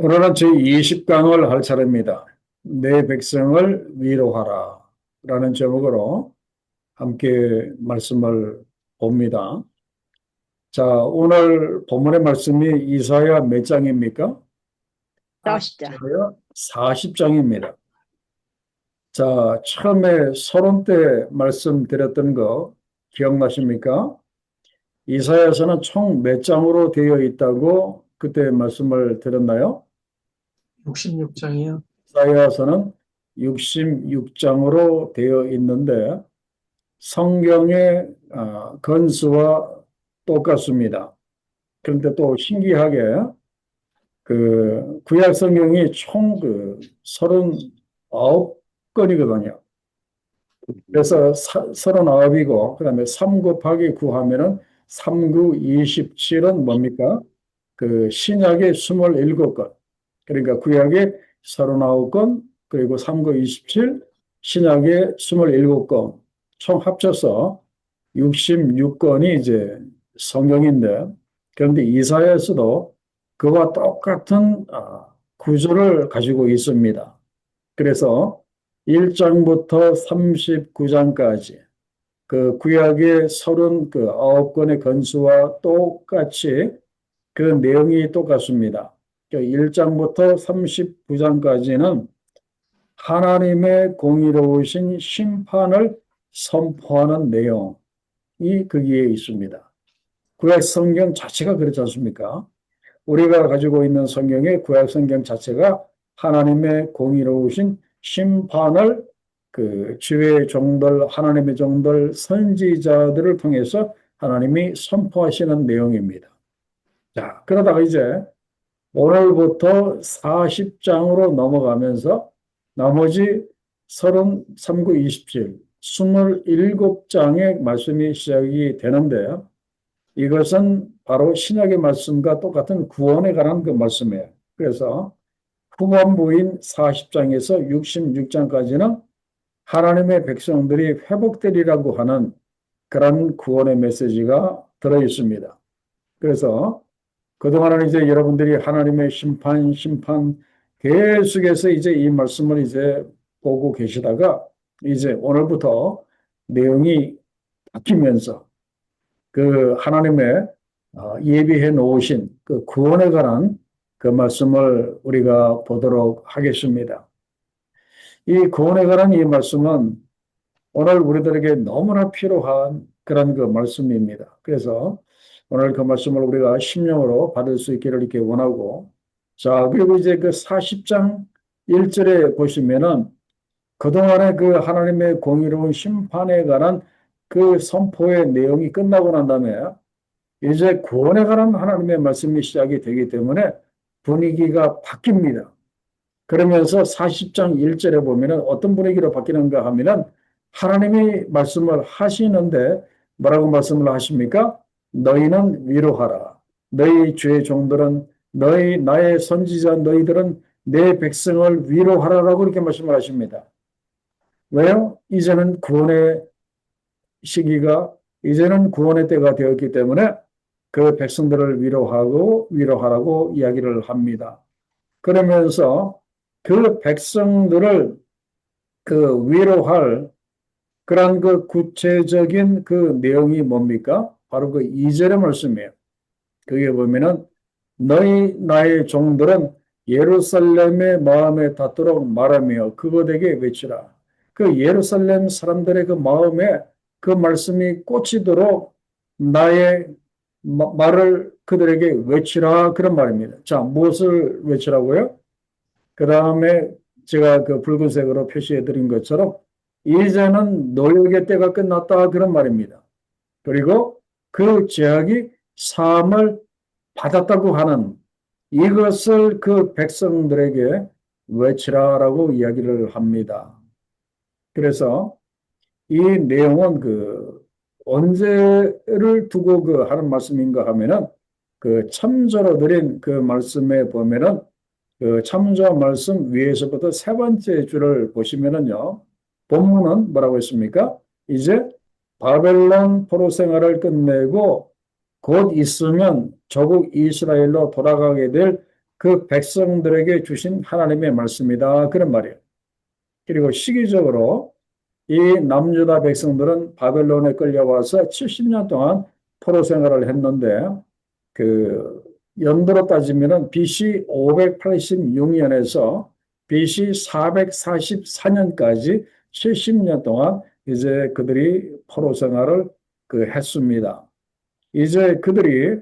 오늘은 제20강을 할 차례입니다. 내 백성을 위로하라 라는 제목으로 함께 말씀을 봅니다. 자, 오늘 본문의 말씀이 이사야 몇 장입니까? 40장. 이사야 40장입니다. 자, 처음에 서론 때 말씀드렸던 거 기억나십니까? 이사야서는 총 몇 장으로 되어 있다고 그때 말씀을 드렸나요? 66장이요. 이사야서는 66장으로 되어 있는데 성경의 건수와 똑같습니다. 그런데 또 신기하게 그 구약 성경이 총 39건이거든요. 그래서 39이고 그다음에 3 곱하기 9 하면은 3, 9, 27은 뭡니까? 그 신약의 27건. 그러니까 구약의 39건 그리고 3, 9, 27 신약의 27건 총 합쳐서 66건이 이제 성경인데 그런데 이사야서도 그와 똑같은 구조를 가지고 있습니다. 그래서 1장부터 39장까지 그 구약의 39건의 건수와 똑같이 그 내용이 똑같습니다. 1장부터 39장까지는 하나님의 공의로우신 심판을 선포하는 내용이 거기에 있습니다. 구약 성경 자체가 그렇지 않습니까? 우리가 가지고 있는 성경의 구약 성경 자체가 하나님의 공의로우신 심판을 그 주의 종들, 하나님의 종들, 선지자들을 통해서 하나님이 선포하시는 내용입니다. 자, 그러다가 이제 오늘부터 40장으로 넘어가면서 나머지 33, 9, 27, 27장의 말씀이 시작이 되는데요. 이것은 바로 신약의 말씀과 똑같은 구원에 관한 그 말씀이에요. 그래서 후반부인 40장에서 66장까지는 하나님의 백성들이 회복되리라고 하는 그런 구원의 메시지가 들어 있습니다. 그래서 그동안은 이제 여러분들이 하나님의 심판 계속해서 이제 이 말씀을 이제 보고 계시다가 이제 오늘부터 내용이 바뀌면서 그 하나님의 예비해 놓으신 그 구원에 관한 그 말씀을 우리가 보도록 하겠습니다. 이 구원에 관한 이 말씀은 오늘 우리들에게 너무나 필요한 그런 그 말씀입니다. 그래서 오늘 그 말씀을 우리가 심령으로 받을 수 있기를 이렇게 원하고, 자, 그리고 이제 그 40장 1절에 보시면은 그동안의 그 하나님의 공의로운 심판에 관한 그 선포의 내용이 끝나고 난 다음에 이제 구원에 관한 하나님의 말씀이 시작이 되기 때문에 분위기가 바뀝니다. 그러면서 40장 1절에 보면은 어떤 분위기로 바뀌는가 하면은 하나님이 말씀을 하시는데 뭐라고 말씀을 하십니까? 너희는 위로하라. 너희 주의 종들은 너희 나의 선지자 너희들은 내 백성을 위로하라라고 이렇게 말씀을 하십니다. 왜요? 이제는 구원의 시기가 이제는 구원의 때가 되었기 때문에 그 백성들을 위로하라고 이야기를 합니다. 그러면서 그 백성들을 그 위로할 그런 그 구체적인 그 내용이 뭡니까? 바로 그 2절의 말씀이에요. 그게 보면은 너희 나의 종들은 예루살렘의 마음에 닿도록 말하며 그것에게 외치라. 그 예루살렘 사람들의 그 마음에 그 말씀이 꽂히도록 나의 말을 그들에게 외치라 그런 말입니다. 자, 무엇을 외치라고요? 그 다음에 제가 그 붉은색으로 표시해 드린 것처럼 이제는 노역의 때가 끝났다 그런 말입니다. 그리고 그 죄악이 사함을 받았다고 하는 이것을 그 백성들에게 외치라라고 이야기를 합니다. 그래서 이 내용은 그 언제를 두고 그 하는 말씀인가 하면은 그 참조로 드린 그 말씀에 보면은 그 참조 말씀 위에서부터 세 번째 줄을 보시면은요. 본문은 뭐라고 했습니까? 이제 바벨론 포로 생활을 끝내고 곧 있으면 조국 이스라엘로 돌아가게 될 그 백성들에게 주신 하나님의 말씀이다. 그런 말이에요. 그리고 시기적으로 이 남유다 백성들은 바벨론에 끌려와서 70년 동안 포로 생활을 했는데 그 연도로 따지면은 BC 586년에서 BC 444년까지 70년 동안 이제 그들이 포로 생활을 했습니다. 이제 그들이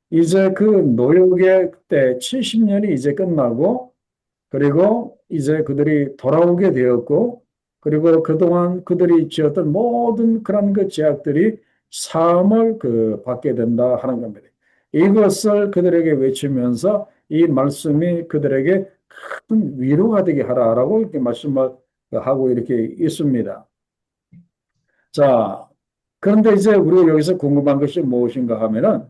이제 그 노역의 때 70년이 이제 끝나고 그리고 이제 그들이 돌아오게 되었고 그리고 그동안 그들이 지었던 모든 그런 그 죄악들이 사함을 받게 된다 하는 겁니다. 이것을 그들에게 외치면서 이 말씀이 그들에게 큰 위로가 되게 하라라고 이렇게 말씀을 하고 이렇게 있습니다. 자, 그런데 이제 우리가 여기서 궁금한 것이 무엇인가 하면은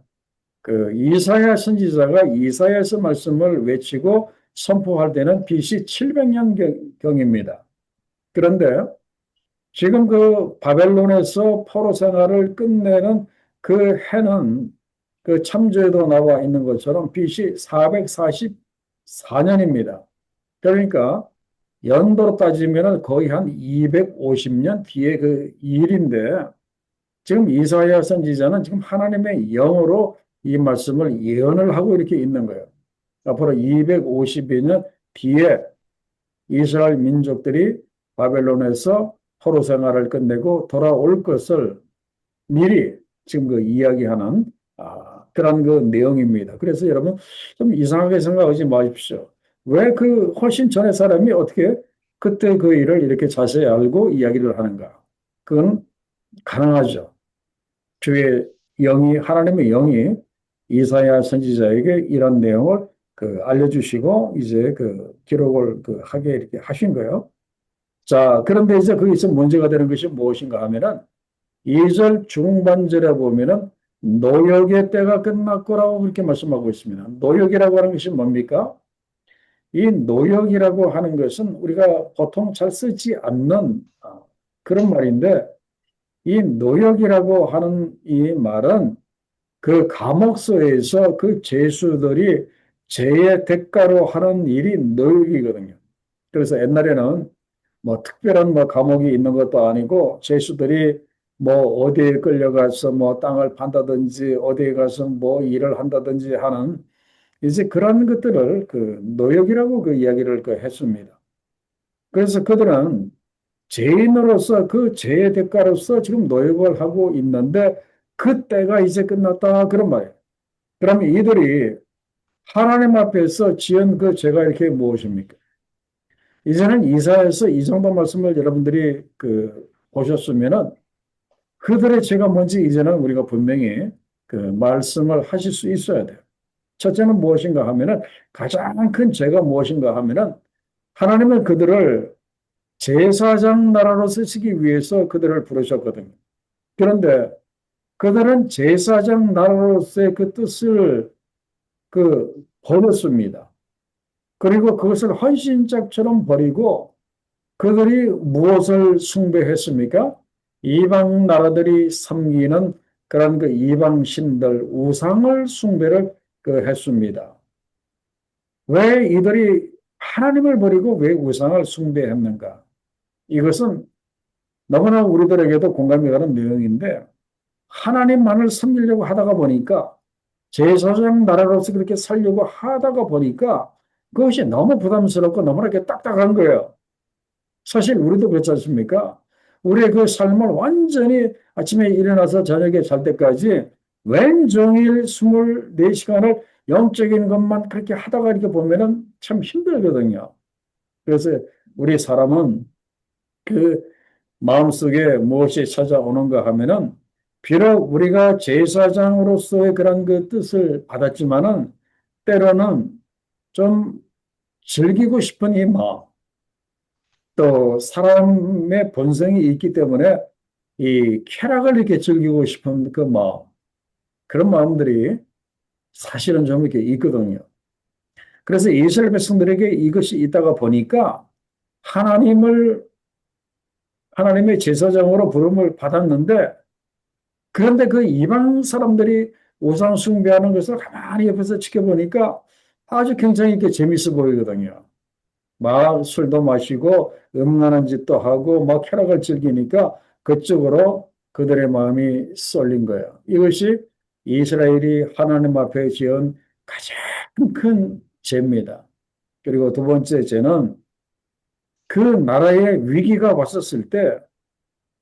이사야 선지자가 이사야서 말씀을 외치고 선포할 때는 BC 700년 경입니다. 그런데 지금 바벨론에서 포로 생활을 끝내는 그 해는 그 참조에도 나와 있는 것처럼 BC 444년입니다. 그러니까 연도로 따지면 거의 한 250년 뒤에 그 일인데 지금 이사야 선지자는 지금 하나님의 영으로 이 말씀을 예언을 하고 이렇게 있는 거예요. 앞으로 252년 뒤에 이스라엘 민족들이 바벨론에서 포로 생활을 끝내고 돌아올 것을 미리 지금 이야기하는 그런 내용입니다. 그래서 여러분 좀 이상하게 생각하지 마십시오. 왜 훨씬 전에 사람이 어떻게 그때 그 일을 이렇게 자세히 알고 이야기를 하는가? 그건 가능하죠. 주의 영이 하나님의 영이 이사야 선지자에게 이런 내용을 알려주시고 이제 기록을 하게 이렇게 하신 거예요. 자, 그런데 이제 거기서 문제가 되는 것이 무엇인가 하면은 2절 중반절에 보면은 노역의 때가 끝났고라고 그렇게 말씀하고 있습니다. 노역이라고 하는 것이 뭡니까? 이 노역이라고 하는 것은 우리가 보통 잘 쓰지 않는 그런 말인데 이 노역이라고 하는 이 말은 그 감옥소에서 그 죄수들이 죄의 대가로 하는 일이 노역이거든요. 그래서 옛날에는 뭐 특별한 감옥이 있는 것도 아니고 죄수들이 뭐 어디에 끌려가서 뭐 땅을 판다든지 어디에 가서 뭐 일을 한다든지 하는 이제 그런 것들을 노역이라고 이야기를 했습니다. 그래서 그들은 죄인으로서 그 죄의 대가로서 지금 노역을 하고 있는데 그 때가 이제 끝났다 그런 말이에요. 그러면 이들이 하나님 앞에서 지은 그 죄가 이렇게 무엇입니까? 이제는 이사야서 이 정도 말씀을 여러분들이 보셨으면은 그들의 죄가 뭔지 이제는 우리가 분명히 말씀을 하실 수 있어야 돼요. 첫째는 무엇인가 하면은 가장 큰 죄가 무엇인가 하면은 하나님은 그들을 제사장 나라로 쓰시기 위해서 그들을 부르셨거든요. 그런데 그들은 제사장 나라로서의 그 뜻을 버렸습니다. 그리고 그것을 헌신짝처럼 버리고 그들이 무엇을 숭배했습니까? 이방 나라들이 섬기는 그런 이방 신들 우상을 숭배를 했습니다. 왜 이들이 하나님을 버리고 왜 우상을 숭배했는가? 이것은 너무나 우리들에게도 공감이 가는 내용인데 하나님만을 섬기려고 하다가 보니까 제사장 나라로서 그렇게 살려고 하다가 보니까 그것이 너무 부담스럽고 너무나 이렇게 딱딱한 거예요. 사실 우리도 그렇지 않습니까? 우리의 그 삶을 완전히 아침에 일어나서 저녁에 잘 때까지 웬종일 24시간을 영적인 것만 그렇게 하다가 이렇게 보면은 참 힘들거든요. 그래서 우리 사람은 마음속에 무엇이 찾아오는가 하면은 비록 우리가 제사장으로서의 그런 뜻을 받았지만은 때로는 좀 즐기고 싶은 이 마음, 또 사람의 본성이 있기 때문에 이 쾌락을 이렇게 즐기고 싶은 그 마음, 그런 마음들이 사실은 좀 이렇게 있거든요. 그래서 이스라엘 백성들에게 이것이 있다가 보니까 하나님의 제사장으로 부름을 받았는데 그런데 그 이방 사람들이 우상 숭배하는 것을 가만히 옆에서 지켜보니까 아주 굉장히 이렇게 재밌어 보이거든요. 막 술도 마시고 음란한 짓도 하고 막 쾌락을 즐기니까 그쪽으로 그들의 마음이 쏠린 거예요. 이것이 이스라엘이 하나님 앞에 지은 가장 큰 죄입니다. 그리고 두 번째 죄는 그 나라에 위기가 왔었을 때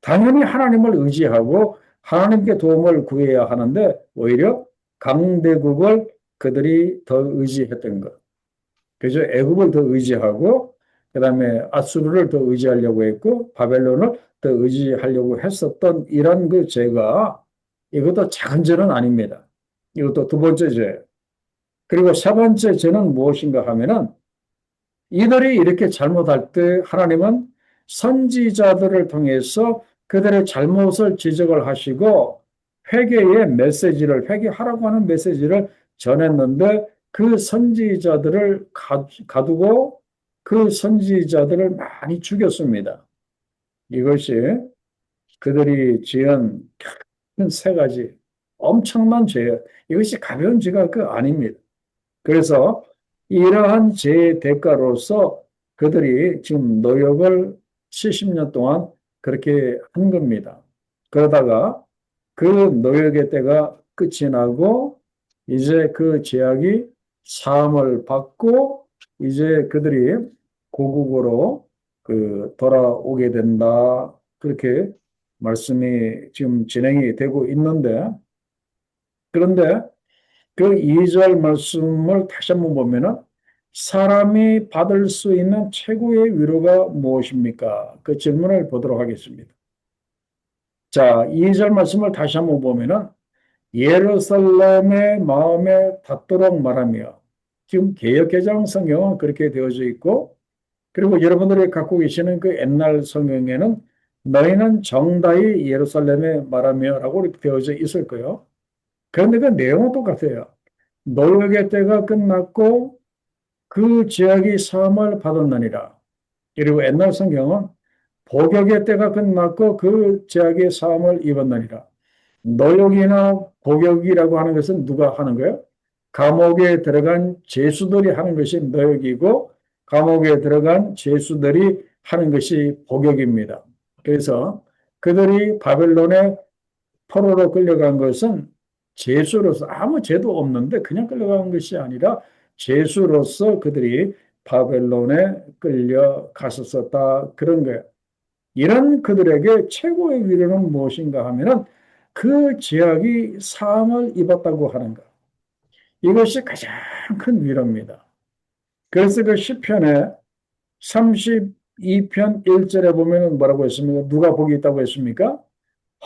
당연히 하나님을 의지하고 하나님께 도움을 구해야 하는데 오히려 강대국을 그들이 더 의지했던 것. 그죠? 애굽을 더 의지하고 그다음에 아수르를 더 의지하려고 했고 바벨론을 더 의지하려고 했었던 이런 그 죄가 이것도 작은 죄는 아닙니다. 이것도 두 번째 죄. 그리고 세 번째 죄는 무엇인가 하면은 이들이 이렇게 잘못할 때 하나님은 선지자들을 통해서 그들의 잘못을 지적을 하시고 회개의 메시지를 회개하라고 하는 메시지를 전했는데 그 선지자들을 가두고 그 선지자들을 많이 죽였습니다. 이것이 그들이 지은 큰 세 가지 엄청난 죄예요. 이것이 가벼운 죄가 아닙니다. 그래서 이러한 죄의 대가로서 그들이 지금 노역을 70년 동안 그렇게 한 겁니다. 그러다가 그 노역의 때가 끝이 나고 이제 그 죄악이 사함을 받고 이제 그들이 고국으로 돌아오게 된다. 그렇게 말씀이 지금 진행이 되고 있는데 그런데 그 2절 말씀을 다시 한번 보면은 사람이 받을 수 있는 최고의 위로가 무엇입니까? 그 질문을 보도록 하겠습니다. 자, 2절 말씀을 다시 한번 보면은 예루살렘의 마음에 닿도록 말하며 지금 개역개정 성경은 그렇게 되어져 있고 그리고 여러분들이 갖고 계시는 그 옛날 성경에는 너희는 정다이 예루살렘에 말하며라고 이렇게 되어져 있을 거예요. 그런데 그 내용은 똑같아요. 노역의 때가 끝났고 그 죄악이 사함을 받았느니라. 그리고 옛날 성경은 복역의 때가 끝났고 그 죄악의 사함을 입었느니라. 노역이나 복역이라고 하는 것은 누가 하는 거예요? 감옥에 들어간 죄수들이 하는 것이 노역이고 감옥에 들어간 죄수들이 하는 것이 복역입니다. 그래서 그들이 바벨론에 포로로 끌려간 것은 죄수로서 아무 죄도 없는데 그냥 끌려간 것이 아니라 죄수로서 그들이 바벨론에 끌려갔었다 그런 거예요. 이런 그들에게 최고의 위로는 무엇인가 하면은 그 죄악이 사함을 입었다고 하는 것. 이것이 가장 큰 위로입니다. 그래서 그 시편에 32편 1절에 보면은 뭐라고 했습니까? 누가 복이 있다고 했습니까?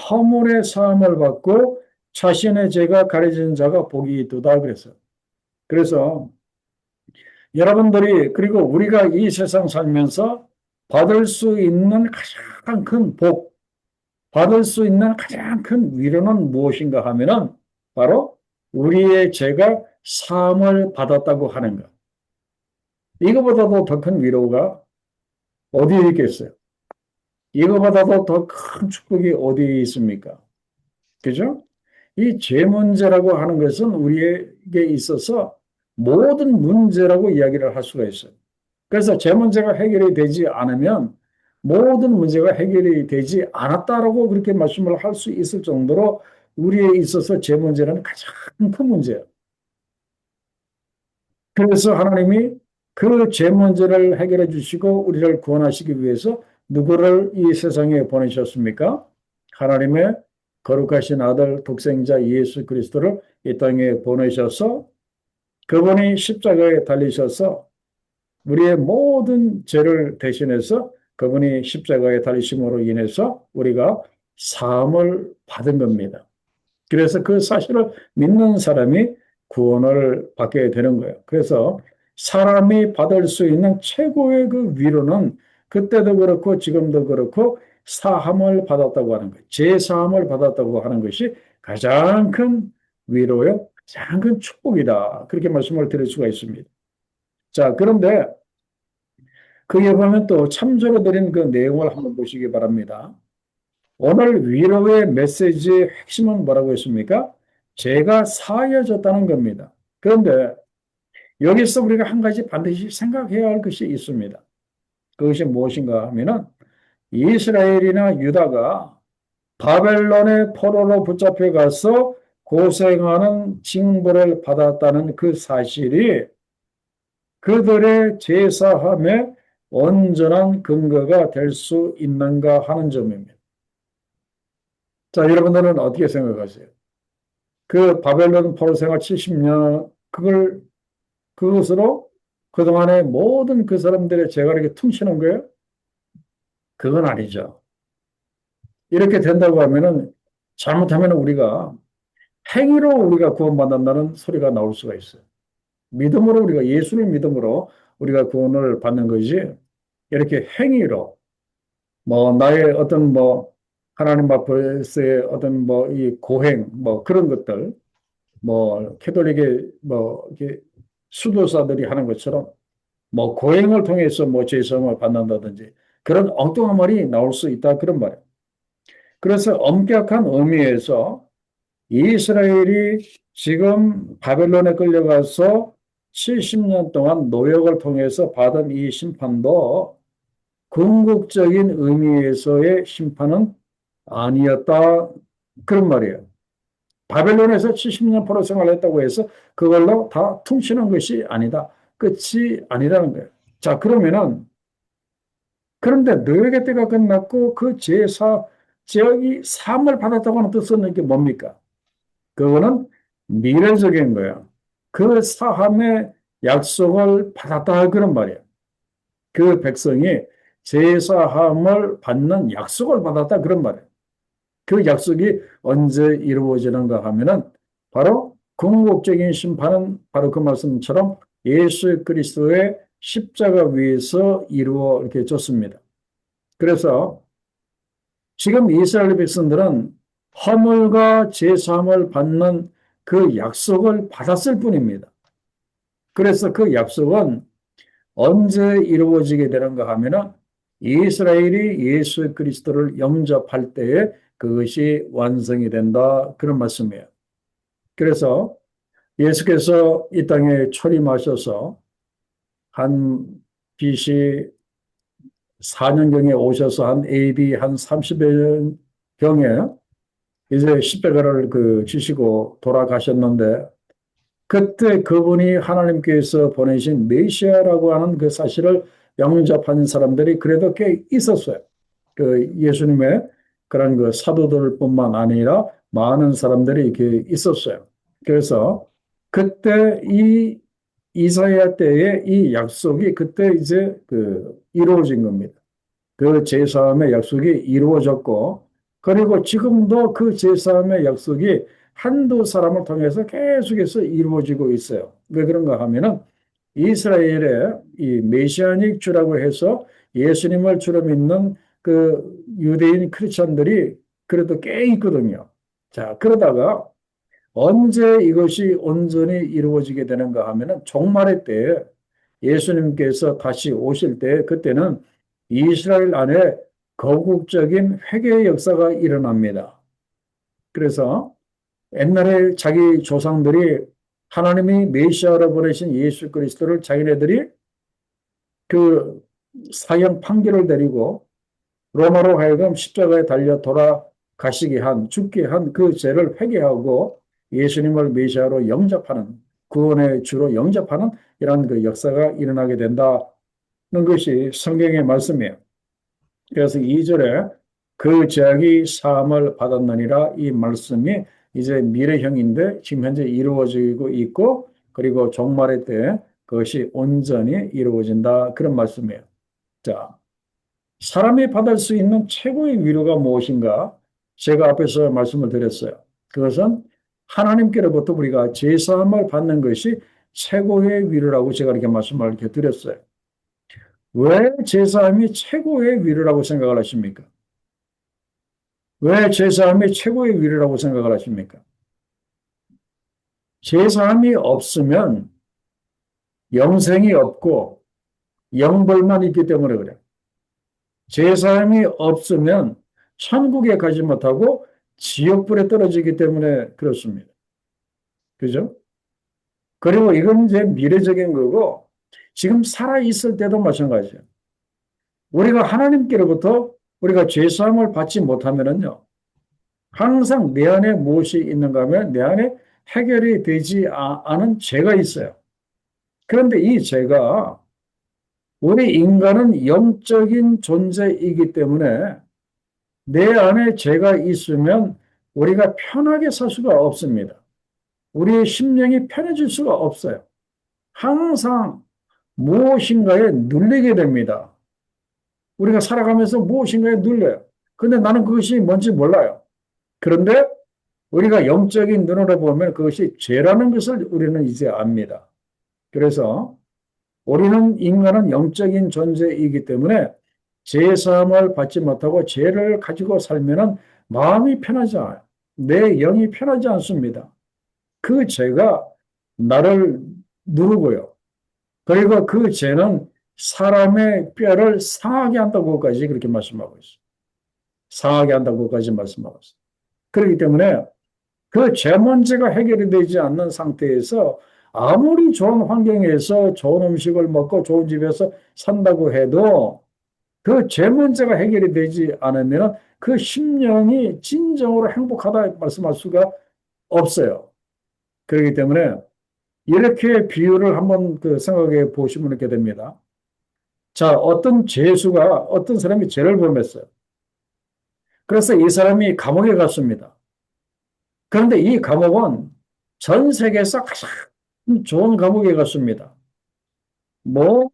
허물의 사함을 받고 자신의 죄가 가려진 자가 복이 있도다 그랬어요. 그래서 여러분들이 그리고 우리가 이 세상 살면서 받을 수 있는 가장 큰 복, 받을 수 있는 가장 큰 위로는 무엇인가 하면은 바로 우리의 죄가 사함을 받았다고 하는 것. 이거보다도 더 큰 위로가 어디에 있겠어요? 이거보다도 더 큰 축복이 어디에 있습니까? 그죠? 이 죄 문제라고 하는 것은 우리에게 있어서 모든 문제라고 이야기를 할 수가 있어요. 그래서 죄 문제가 해결이 되지 않으면 모든 문제가 해결이 되지 않았다라고 그렇게 말씀을 할 수 있을 정도로 우리에 있어서 죄 문제는 가장 큰 문제예요. 그래서 하나님이 그 죄 문제를 해결해 주시고 우리를 구원하시기 위해서 누구를 이 세상에 보내셨습니까? 하나님의 거룩하신 아들 독생자 예수 그리스도를 이 땅에 보내셔서 그분이 십자가에 달리셔서 우리의 모든 죄를 대신해서 그분이 십자가에 달리심으로 인해서 우리가 사함을 받은 겁니다. 그래서 그 사실을 믿는 사람이 구원을 받게 되는 거예요. 그래서 사람이 받을 수 있는 최고의 그 위로는 그때도 그렇고 지금도 그렇고 사함을 받았다고 하는 거예요. 제사함을 받았다고 하는 것이 가장 큰 위로요. 가장 큰 축복이다. 그렇게 말씀을 드릴 수가 있습니다. 자, 그런데 그에 보면 또 참조로 드린 그 내용을 한번 보시기 바랍니다. 오늘 위로의 메시지의 핵심은 뭐라고 했습니까? 죄가 사해졌다는 겁니다. 그런데 여기서 우리가 한 가지 반드시 생각해야 할 것이 있습니다. 그것이 무엇인가 하면은 이스라엘이나 유다가 바벨론의 포로로 붙잡혀 가서 고생하는 징벌을 받았다는 그 사실이 그들의 제사함의 온전한 근거가 될 수 있는가 하는 점입니다. 자, 여러분들은 어떻게 생각하세요? 그 바벨론 포로 생활 70년, 그것으로 그동안의 모든 그 사람들의 재갈을 이렇게 퉁치는 거예요? 그건 아니죠. 이렇게 된다고 하면은, 잘못하면 우리가 행위로 우리가 구원받는다는 소리가 나올 수가 있어요. 믿음으로 우리가 예수를 믿음으로 우리가 구원을 받는 것이 이렇게 행위로 뭐 나의 어떤 뭐 하나님 앞에서의 어떤 뭐 이 고행 뭐 그런 것들 뭐 캐톨릭의 뭐 이렇게 수도사들이 하는 것처럼 뭐 고행을 통해서 뭐 죄성을 받는다든지 그런 엉뚱한 말이 나올 수 있다 그런 말이에요. 그래서 엄격한 의미에서 이스라엘이 지금 바벨론에 끌려가서 70년 동안 노역을 통해서 받은 이 심판도 궁극적인 의미에서의 심판은 아니었다. 그런 말이에요. 바벨론에서 70년 포로 생활했다고 해서 그걸로 다 퉁치는 것이 아니다. 끝이 아니라는 거예요. 자, 그러면은, 그런데 노역의 때가 끝났고 그 제사적이 사함을 받았다고 하는 뜻은 이게 뭡니까? 그거는 미래적인 거예요. 그 사함의 약속을 받았다. 그런 말이에요. 그 백성이 제사함을 받는 약속을 받았다. 그런 말이에요. 그 약속이 언제 이루어지는가 하면은 바로 궁극적인 심판은 바로 그 말씀처럼 예수 그리스도의 십자가 위에서 이루어졌습니다. 그래서 지금 이스라엘 백성들은 허물과 제사함을 받는 그 약속을 받았을 뿐입니다. 그래서 그 약속은 언제 이루어지게 되는가 하면은 이스라엘이 예수 그리스도를 영접할 때에 그것이 완성이 된다. 그런 말씀이에요. 그래서 예수께서 이 땅에 초림하셔서 한 BC 4년경에 오셔서 한 AD 한 30여 년경에 이제 십자가를 지시고 돌아가셨는데 그때 그분이 하나님께서 보내신 메시아라고 하는 그 사실을 영접하는 사람들이 그래도 꽤 있었어요. 그 예수님의 그런 그 사도들뿐만 아니라 많은 사람들이 이렇게 있었어요. 그래서 그때 이 이사야 때의 이 약속이 그때 이제 이루어진 겁니다. 그 제사함의 약속이 이루어졌고, 그리고 지금도 그 제사함의 약속이 한두 사람을 통해서 계속해서 이루어지고 있어요. 왜 그런가 하면은 이스라엘의 이 메시아닉 주라고 해서 예수님을 주로 믿는 그 유대인 크리스천들이 그래도 꽤 있거든요. 자, 그러다가 언제 이것이 온전히 이루어지게 되는가 하면은 종말의 때 예수님께서 다시 오실 때 그때는 이스라엘 안에 거국적인 회개의 역사가 일어납니다. 그래서 옛날에 자기 조상들이 하나님이 메시아로 보내신 예수 그리스도를 자기네들이 그 사형 판결을 내리고 로마로 하여금 십자가에 달려 돌아가시게 한, 죽게 한 그 죄를 회개하고 예수님을 메시아로 영접하는, 구원의 주로 영접하는 이런 그 역사가 일어나게 된다는 것이 성경의 말씀이에요. 그래서 2절에 그 죄악이 사함을 받았느니라 이 말씀이 이제 미래형인데 지금 현재 이루어지고 있고 그리고 종말의 때 그것이 온전히 이루어진다. 그런 말씀이에요. 자, 사람이 받을 수 있는 최고의 위로가 무엇인가? 제가 앞에서 말씀을 드렸어요. 그것은 하나님께로부터 우리가 제사함을 받는 것이 최고의 위로라고 제가 이렇게 말씀을 이렇게 드렸어요. 왜 제사함이 최고의 위로라고 생각을 하십니까? 왜 제사함이 최고의 위로라고 생각을 하십니까? 제사함이 없으면 영생이 없고 영벌만 있기 때문에 그래요. 제사함이 없으면 천국에 가지 못하고 지옥불에 떨어지기 때문에 그렇습니다. 그죠? 그리고 이건 이제 미래적인 거고, 지금 살아있을 때도 마찬가지예요. 우리가 하나님께로부터 우리가 죄사함을 받지 못하면은요, 항상 내 안에 무엇이 있는가 하면 내 안에 해결이 되지 않은 죄가 있어요. 그런데 이 죄가 우리 인간은 영적인 존재이기 때문에 내 안에 죄가 있으면 우리가 편하게 살 수가 없습니다. 우리의 심령이 편해질 수가 없어요. 항상 무엇인가에 눌리게 됩니다. 우리가 살아가면서 무엇인가에 눌려요. 근데 나는 그것이 뭔지 몰라요. 그런데 우리가 영적인 눈으로 보면 그것이 죄라는 것을 우리는 이제 압니다. 그래서 우리는 인간은 영적인 존재이기 때문에 죄 사함을 받지 못하고 죄를 가지고 살면은 마음이 편하지 않아요. 내 영이 편하지 않습니다. 그 죄가 나를 누르고요. 그리고 그 죄는 사람의 뼈를 상하게 한다고까지 그렇게 말씀하고 있어요. 상하게 한다고까지 말씀하고 있어요. 그렇기 때문에 그 죄 문제가 해결이 되지 않는 상태에서 아무리 좋은 환경에서 좋은 음식을 먹고 좋은 집에서 산다고 해도 그 죄 문제가 해결이 되지 않으면 그 심령이 진정으로 행복하다 말씀할 수가 없어요. 그렇기 때문에 이렇게 비유를 한번 그 생각해 보시면 이렇게 됩니다. 자, 어떤 죄수가 어떤 사람이 죄를 범했어요. 그래서 이 사람이 감옥에 갔습니다. 그런데 이 감옥은 전 세계에서 가장 좋은 감옥에 갔습니다. 뭐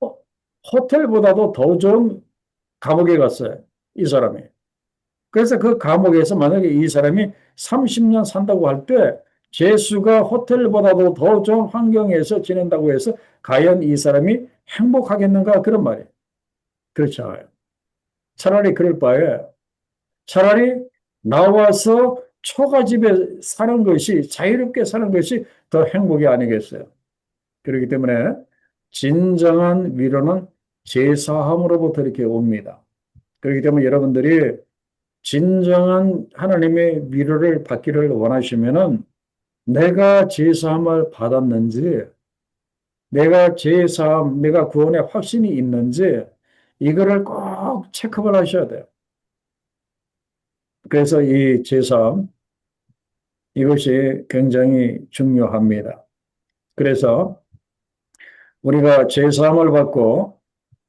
호텔보다도 더 좋은 감옥에 갔어요. 이 사람이. 그래서 그 감옥에서 만약에 이 사람이 30년 산다고 할 때 죄수가 호텔보다도 더 좋은 환경에서 지낸다고 해서 과연 이 사람이 행복하겠는가 그런 말이에요. 그렇지 않아요. 차라리 그럴 바에 차라리 나와서 초가집에 사는 것이 자유롭게 사는 것이 더 행복이 아니겠어요. 그렇기 때문에 진정한 위로는 제사함으로부터 이렇게 옵니다. 그렇기 때문에 여러분들이 진정한 하나님의 위로를 받기를 원하시면은 내가 제사함을 받았는지, 내가 제사함, 내가 구원의 확신이 있는지 이거를 꼭 체크를 하셔야 돼요. 그래서 이 제사함 이것이 굉장히 중요합니다. 그래서 우리가 제사함을 받고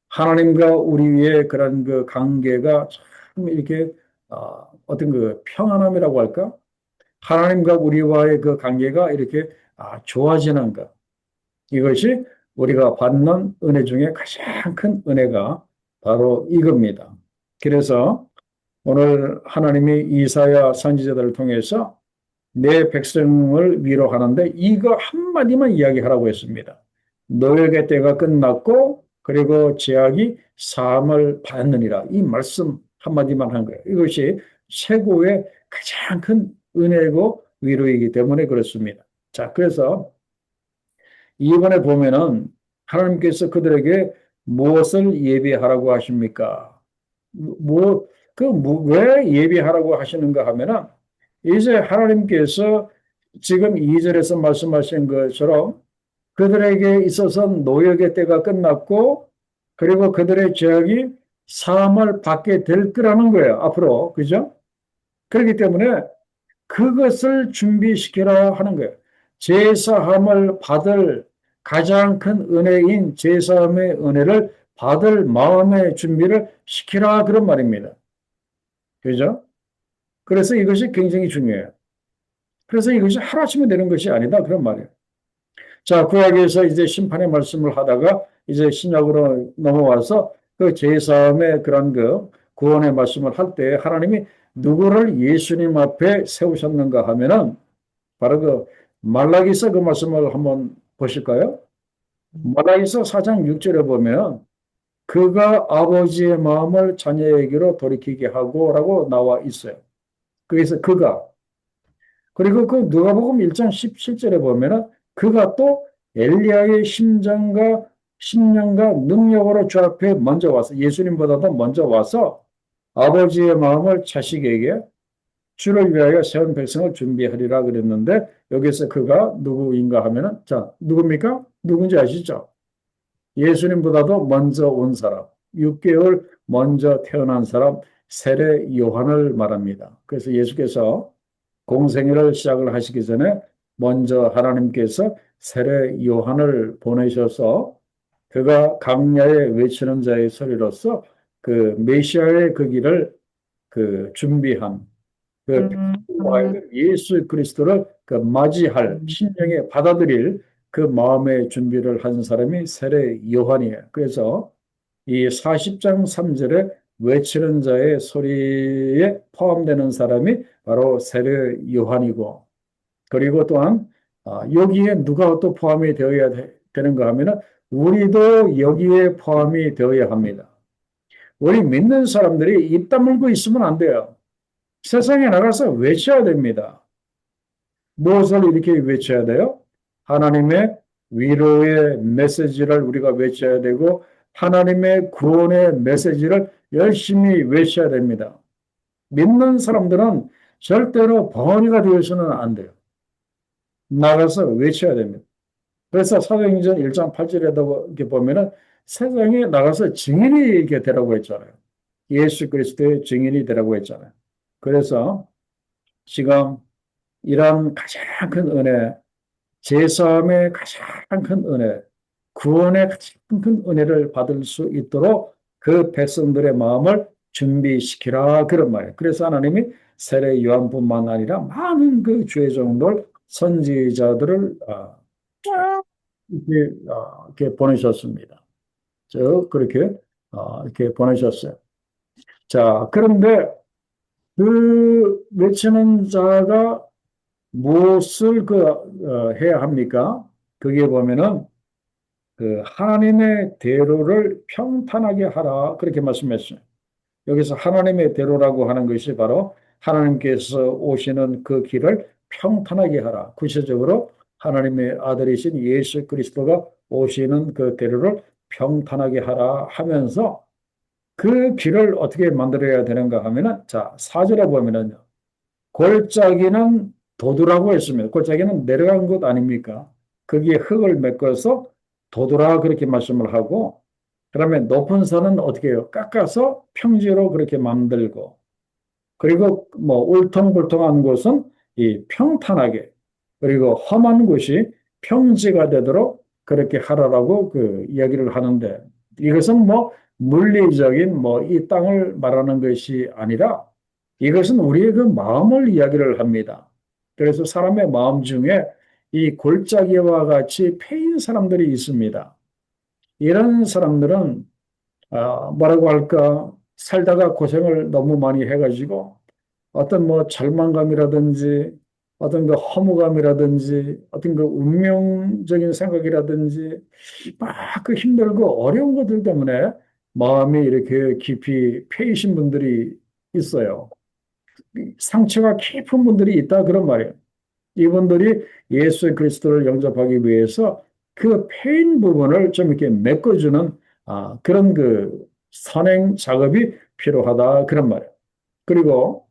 하나님과 우리의 그런 그 관계가 참 이렇게 어떤 그 평안함이라고 할까? 하나님과 우리와의 그 관계가 이렇게 좋아지는 것. 이것이 우리가 받는 은혜 중에 가장 큰 은혜가 바로 이겁니다. 그래서 오늘 하나님이 이사야 선지자들을 통해서 내 백성을 위로하는데 이거 한마디만 이야기하라고 했습니다. 노역의 때가 끝났고 그리고 죄악이 사함을 받느니라. 이 말씀 한마디만 한 거예요. 이것이 최고의 가장 큰 은혜고 위로이기 때문에 그렇습니다. 자, 그래서 이번에 보면은 하나님께서 그들에게 무엇을 예비하라고 하십니까? 왜 예비하라고 하시는가 하면은 이제 하나님께서 지금 2절에서 말씀하신 것처럼 그들에게 있어서 노역의 때가 끝났고 그리고 그들의 죄악이 사함을 받게 될 거라는 거예요. 앞으로. 그죠? 그렇기 때문에 그것을 준비시키라 하는 거예요. 제사함을 받을 가장 큰 은혜인 제사함의 은혜를 받을 마음의 준비를 시키라 그런 말입니다. 그죠? 그래서 이것이 굉장히 중요해요. 그래서 이것이 하루아침에 되는 것이 아니다 그런 말이에요. 자, 구약에서 이제 심판의 말씀을 하다가 이제 신약으로 넘어와서 그 제사함의 그런 그 구원의 말씀을 할 때 하나님이 누구를 예수님 앞에 세우셨는가 하면은 바로 그 말라기서 그 말씀을 한번 보실까요? 말라기서 4장 6절에 보면 그가 아버지의 마음을 자녀에게로 돌이키게 하고라고 나와 있어요. 그래서 그가 그리고 그 누가복음 1장 17절에 보면은 그가 또 엘리야의 심령과 능력으로 주 앞에 먼저 와서 예수님보다도 먼저 와서 아버지의 마음을 자식에게 주를 위하여 세운 백성을 준비하리라 그랬는데 여기서 그가 누구인가 하면은 자, 누굽니까? 누군지 아시죠? 예수님보다도 먼저 온 사람, 6개월 먼저 태어난 사람, 세례 요한을 말합니다. 그래서 예수께서 공생애를 시작을 하시기 전에 먼저 하나님께서 세례 요한을 보내셔서 그가 강야에 외치는 자의 소리로서 그 메시아의 그 길을 그 준비한 그 예수 그리스도를 그 맞이할 심령에 받아들일 그 마음의 준비를 한 사람이 세례 요한이에요. 그래서 이 40장 3절에 외치는 자의 소리에 포함되는 사람이 바로 세례 요한이고 그리고 또한 여기에 누가 또 포함이 되어야 되는가 하면은 우리도 여기에 포함이 되어야 합니다. 우리 믿는 사람들이 입 다물고 있으면 안 돼요. 세상에 나가서 외쳐야 됩니다. 무엇을 이렇게 외쳐야 돼요? 하나님의 위로의 메시지를 우리가 외쳐야 되고 하나님의 구원의 메시지를 열심히 외쳐야 됩니다. 믿는 사람들은 절대로 벙어리가 되어서는 안 돼요. 나가서 외쳐야 됩니다. 그래서 사도행전 1장 8절에도 이렇게 보면은 세상에 나가서 증인이 이렇게 되라고 했잖아요. 예수 그리스도의 증인이 되라고 했잖아요. 그래서 지금 이런 가장 큰 은혜, 제사함의 가장 큰 은혜, 구원의 가장 큰 은혜를 받을 수 있도록 그 백성들의 마음을 준비시키라 그런 말이에요. 그래서 하나님이 세례 요한뿐만 아니라 많은 그 주의 종들 선지자들을 이렇게 보내셨습니다. 그렇게 이렇게 보내셨어요. 자, 그런데 그 외치는 자가 무엇을 해야 합니까? 그게 보면은 그 하나님의 대로를 평탄하게 하라 그렇게 말씀했어요. 여기서 하나님의 대로라고 하는 것이 바로 하나님께서 오시는 그 길을 평탄하게 하라. 구체적으로 하나님의 아들이신 예수 그리스도가 오시는 그 대로를 평탄하게 하라 하면서 그 길을 어떻게 만들어야 되는가 하면은 자, 4절에 보면은요. 골짜기는 도두라고 했습니다. 골짜기는 내려간 것 아닙니까? 거기에 흙을 메꿔서 도두라 그렇게 말씀을 하고 그러면 높은 산은 어떻게 해요? 깎아서 평지로 그렇게 만들고 그리고 뭐 울퉁불퉁한 곳은 이 평탄하게 그리고 험한 곳이 평지가 되도록 그렇게 하라라고 그 이야기를 하는데 이것은 뭐 물리적인 뭐 이 땅을 말하는 것이 아니라 이것은 우리의 그 마음을 이야기를 합니다. 그래서 사람의 마음 중에 이 골짜기와 같이 패인 사람들이 있습니다. 이런 사람들은 뭐라고 할까 살다가 고생을 너무 많이 해가지고 어떤 뭐 절망감이라든지 어떤 그 허무감이라든지 어떤 그 운명적인 생각이라든지 막 그 힘들고 어려운 것들 때문에 마음이 이렇게 깊이 패이신 분들이 있어요. 상처가 깊은 분들이 있다 그런 말이에요. 이분들이 예수 그리스도를 영접하기 위해서 그 패인 부분을 좀 이렇게 메꿔주는 그런 그 선행 작업이 필요하다 그런 말이에요. 그리고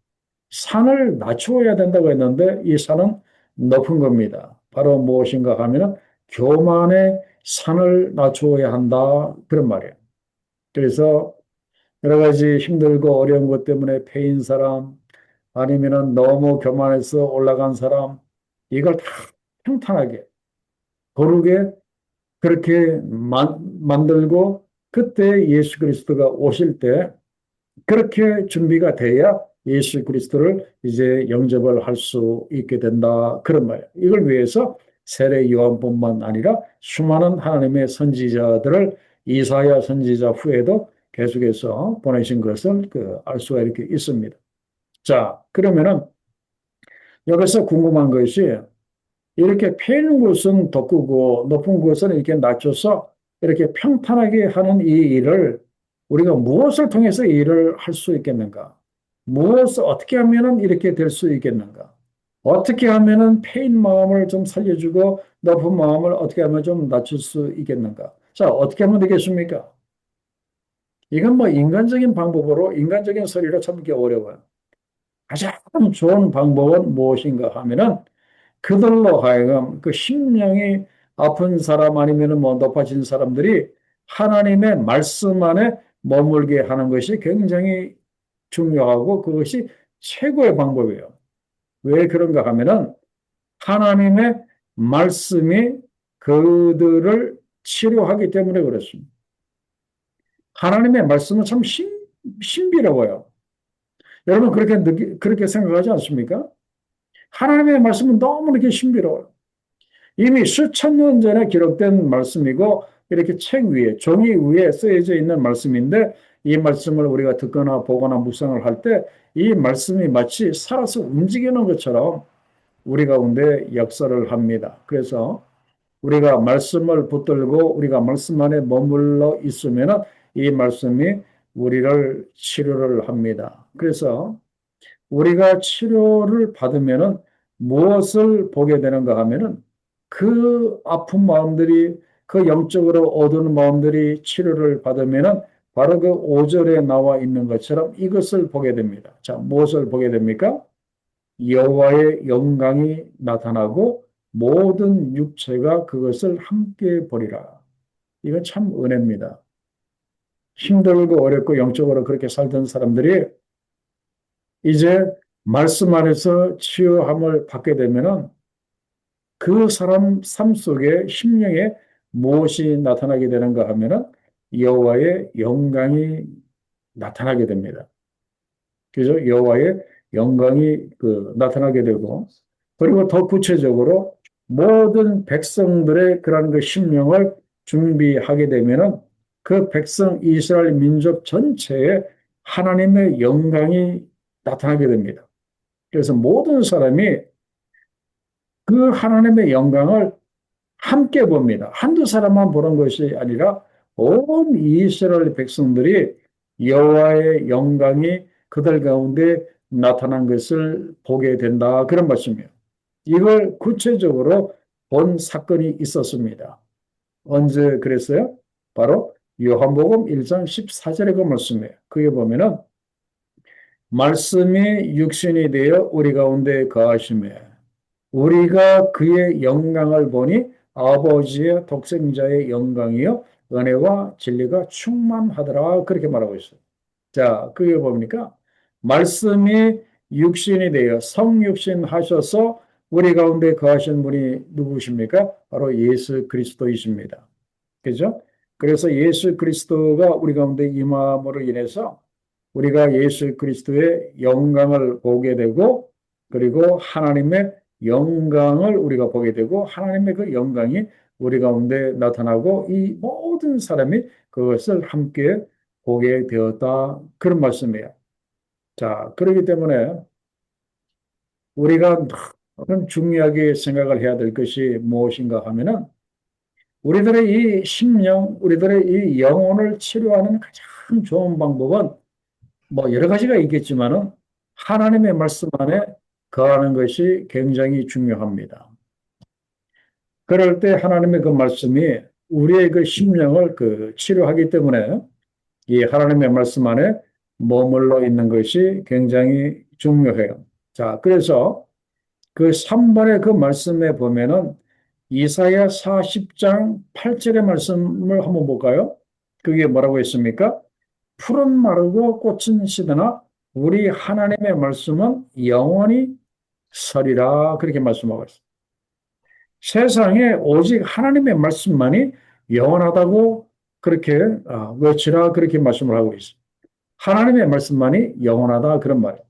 산을 낮추어야 된다고 했는데 이 산은 높은 겁니다. 바로 무엇인가 하면은 교만의 산을 낮추어야 한다 그런 말이에요. 그래서 여러 가지 힘들고 어려운 것 때문에 패인 사람 아니면은 너무 교만해서 올라간 사람 이걸 다 평탄하게 거룩에 그렇게 만들고 그때 예수 그리스도가 오실 때 그렇게 준비가 돼야 예수 그리스도를 이제 영접을 할 수 있게 된다. 그런 말이에요. 이걸 위해서 세례 요한뿐만 아니라 수많은 하나님의 선지자들을 이사야 선지자 후에도 계속해서 보내신 것을 알 수가 이렇게 있습니다. 자, 그러면은 여기서 궁금한 것이 이렇게 패는 곳은 돋구고 높은 곳은 이렇게 낮춰서 이렇게 평탄하게 하는 이 일을 우리가 무엇을 통해서 이 일을 할 수 있겠는가? 무엇을 어떻게 하면은 이렇게 될 수 있겠는가? 어떻게 하면은 패인 마음을 좀 살려주고 높은 마음을 어떻게 하면 좀 낮출 수 있겠는가? 자, 어떻게 하면 되겠습니까? 이건 뭐 인간적인 방법으로 인간적인 소리로 참기 어려워요. 가장 좋은 방법은 무엇인가 하면은 그들로 하여금 그 심령이 아픈 사람 아니면은 뭐 높아진 사람들이 하나님의 말씀 안에 머물게 하는 것이 굉장히 중요하고 그것이 최고의 방법이에요. 왜 그런가 하면은 하나님의 말씀이 그들을 치료하기 때문에 그렇습니다. 하나님의 말씀은 참 신비로워요. 여러분 그렇게 생각하지 않습니까? 하나님의 말씀은 너무나 신비로워요. 이미 수천 년 전에 기록된 말씀이고 이렇게 책 위에 종이 위에 쓰여져 있는 말씀인데 이 말씀을 우리가 듣거나 보거나 묵상을 할 때 이 말씀이 마치 살아서 움직이는 것처럼 우리 가운데 역사를 합니다. 그래서 우리가 말씀을 붙들고 우리가 말씀 안에 머물러 있으면 이 말씀이 우리를 치료를 합니다. 그래서 우리가 치료를 받으면 무엇을 보게 되는가 하면은 그 아픈 마음들이 그 영적으로 어두운 마음들이 치료를 받으면은 바로 그 5절에 나와 있는 것처럼 이것을 보게 됩니다. 자, 무엇을 보게 됩니까? 여호와의 영광이 나타나고 모든 육체가 그것을 함께 보리라. 이건 참 은혜입니다. 힘들고 어렵고 영적으로 그렇게 살던 사람들이 이제 말씀 안에서 치유함을 받게 되면은 그 사람 삶 속에 심령에 무엇이 나타나게 되는가 하면은 여호와의 영광이 나타나게 됩니다. 그죠? 여호와의 영광이 나타나게 되고 그리고 더 구체적으로 모든 백성들의 그런 그 심령을 준비하게 되면은 그 백성 이스라엘 민족 전체에 하나님의 영광이 나타나게 됩니다. 그래서 모든 사람이 그 하나님의 영광을 함께 봅니다. 한두 사람만 보는 것이 아니라 온 이스라엘 백성들이 여호와의 영광이 그들 가운데 나타난 것을 보게 된다. 그런 말씀이에요. 이걸 구체적으로 본 사건이 있었습니다. 언제 그랬어요? 바로 요한복음 1장 14절의 그 말씀이에요. 그게 보면은 말씀이 육신이 되어 우리 가운데 거하심에 우리가 그의 영광을 보니 아버지의 독생자의 영광이요 은혜와 진리가 충만하더라 그렇게 말하고 있어요. 자, 그게 뭡니까? 말씀이 육신이 되어 성육신 하셔서 우리 가운데 거하신 분이 누구십니까? 바로 예수 그리스도이십니다. 그죠? 그래서 예수 그리스도가 우리 가운데 임함으로 인해서 우리가 예수 그리스도의 영광을 보게 되고 그리고 하나님의 영광을 우리가 보게 되고 하나님의 그 영광이 우리 가운데 나타나고 이 모든 사람이 그것을 함께 보게 되었다. 그런 말씀이에요. 자, 그렇기 때문에 우리가 중요하게 생각을 해야 될 것이 무엇인가 하면은 우리들의 이 심령, 우리들의 이 영혼을 치료하는 가장 좋은 방법은 뭐 여러 가지가 있겠지만은 하나님의 말씀 안에 거하는 것이 굉장히 중요합니다. 그럴 때 하나님의 그 말씀이 우리의 그 심령을 치료하기 때문에 이 하나님의 말씀 안에 머물러 있는 것이 굉장히 중요해요. 자, 그래서 그 3번의 그 말씀에 보면은 이사야 40장 8절의 말씀을 한번 볼까요? 그게 뭐라고 했습니까? 푸른 마르고 꽃은 시드나 우리 하나님의 말씀은 영원히 서리라 그렇게 말씀하고 있습니다. 세상에 오직 하나님의 말씀만이 영원하다고 그렇게 외치라 그렇게 말씀을 하고 있습니다. 하나님의 말씀만이 영원하다 그런 말이에요.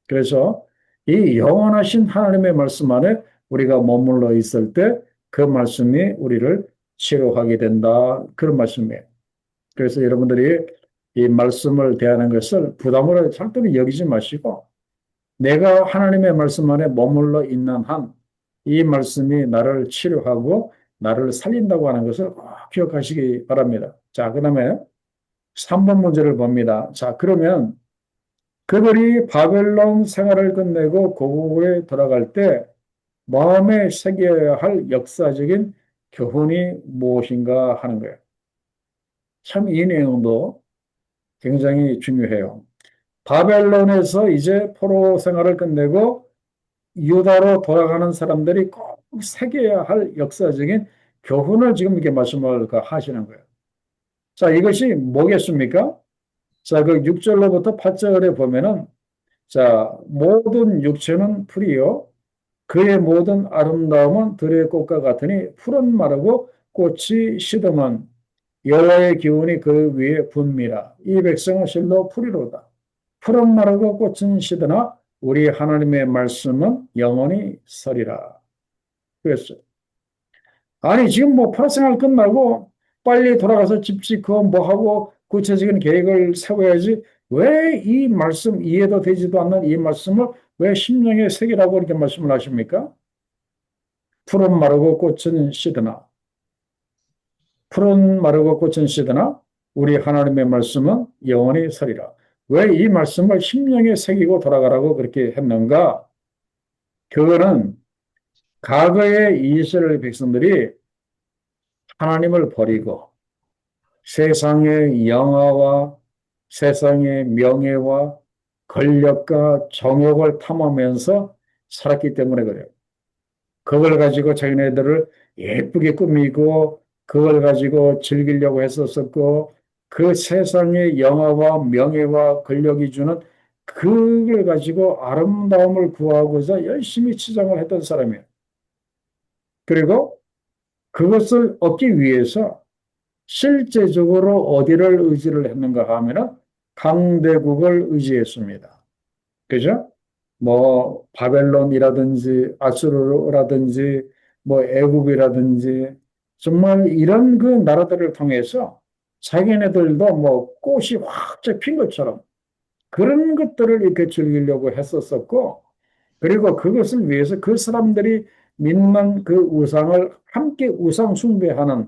그래서 이 영원하신 하나님의 말씀 안에 우리가 머물러 있을 때 그 말씀이 우리를 치료하게 된다 그런 말씀이에요. 그래서 여러분들이 이 말씀을 대하는 것을 부담으로 절대로 여기지 마시고 내가 하나님의 말씀 안에 머물러 있는 한 이 말씀이 나를 치료하고 나를 살린다고 하는 것을 꼭 기억하시기 바랍니다. 자, 그 다음에 3번 문제를 봅니다. 자, 그러면 그들이 바벨론 생활을 끝내고 고국에 돌아갈 때 마음에 새겨야 할 역사적인 교훈이 무엇인가 하는 거예요. 참 이 내용도 굉장히 중요해요. 바벨론에서 이제 포로 생활을 끝내고 유다로 돌아가는 사람들이 꼭 새겨야 할 역사적인 교훈을 지금 이렇게 말씀을 하시는 거예요. 자, 이것이 뭐겠습니까? 자, 그 6절로부터 8절에 보면은, 자, 모든 육체는 풀이요. 그의 모든 아름다움은 들의 꽃과 같으니 푸른 마르고 꽃이 시드면 여호와의 기운이 그 위에 붑니다. 이 백성은 실로 풀이로다. 푸른 마르고 꽃은 시드나 우리 하나님의 말씀은 영원히 서리라. 그랬어요. 아니, 지금 뭐 파생활 끝나고 빨리 돌아가서 집 짓고 뭐 하고 구체적인 계획을 세워야지 왜 이 말씀, 이해도 되지도 않는 이 말씀을 왜 심령의 색이라고 이렇게 말씀을 하십니까? 푸른 마르고 꽃은 시드나. 푸른 마르고 꽃은 시드나 우리 하나님의 말씀은 영원히 서리라. 왜 이 말씀을 심령에 새기고 돌아가라고 그렇게 했는가? 그거는 과거의 이스라엘 백성들이 하나님을 버리고 세상의 영화와 세상의 명예와 권력과 정욕을 탐하면서 살았기 때문에 그래요. 그걸 가지고 자기네들을 예쁘게 꾸미고 그걸 가지고 즐기려고 했었었고 그 세상의 영화와 명예와 권력이 주는 그걸 가지고 아름다움을 구하고자 열심히 치장을 했던 사람이에요. 그리고 그것을 얻기 위해서 실제적으로 어디를 의지를 했는가 하면은 강대국을 의지했습니다. 그죠? 뭐 바벨론이라든지 아수르라든지 뭐 애굽이라든지 정말 이런 그 나라들을 통해서 자기네들도 뭐 꽃이 확 핀 것처럼 그런 것들을 이렇게 즐기려고 했었었고 그리고 그것을 위해서 그 사람들이 믿는 그 우상을 함께 우상 숭배하는